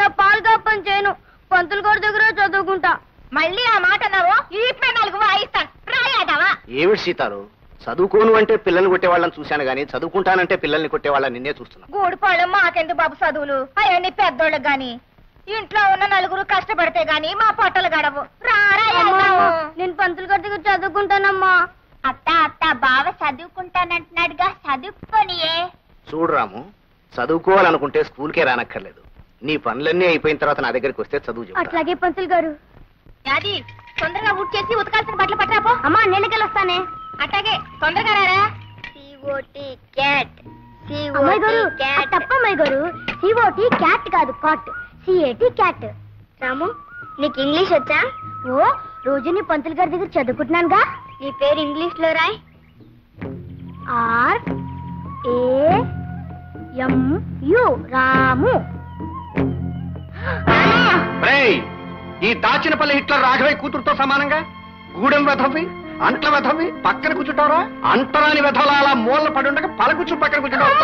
నేను పాలుగా పని చేయను, పంతులు గారి దగ్గర చదువుకుంటా. మళ్ళీ ఆ మాట అన్నావు, ఈ 4 వాయిస్తాను రాయాదావా? ఏమిటి సీతాలు, చదువుకోను అంటే పిల్లల్ని కొట్టేవాళ్ళని చూశాను గానీ చదువుకుంటానంటే పిల్లల్ని కొట్టేవాళ్ళని నిన్నే చూస్తున్నా. గూడిపాళ్ళం మాకెందుకు బాబు చదువులు, అవన్నీ పెద్దోళ్ళకి గాని. ఇంట్లో ఉన్న 4 కష్టపడితే గాని మా పొట్టలు గడవు. నేను పంతులు గారి దగ్గర చదువుకుంటానమ్మా. అత్త బావ చదువుకుంటానంటున్నాడుగా, చదువుకోనియే. చూడు రాము, చదువుకోవాలనుకుంటే స్కూల్కే రానక్కర్లేదు. నీ పనులన్నీ అయిపోయిన తర్వాత నా దగ్గరికి వస్తే చదువు చెప్తా. అట్లాగే పంతులు గారు. అది తొందరగా ఊట్ చేసి ఉతకాల్సిన బట్టలు పట్టరాపో. అమ్మా నేలకెళ్ళొస్తానే. అట్లాగే తొందరగా రారా. అమ్మాయి గారు తప్పమ్మాయి గారు, సిఓటి క్యాట్ కాదు కాట్, సిఏటి క్యాట్. రాము నీకు ఇంగ్లీష్ వచ్చా? ఓ రోజు నీ పంతులు గారి దగ్గర చదువుకుంటున్నానుగా. నీ పేరు ఇంగ్లీష్ లో రాయ్. RAMU రాము. ఈ దాచినపల్లి హిట్లర్ రాఘవయ్య కూతురుతో సమానంగా గూడెం వెధవి, అంట్ల వెధవి పక్కన కూర్చుంటారా? అంటరాని వెధవలా అలా మూలన పడి ఉండగా పల కూర్చుని పక్కన కూర్చుంటావు.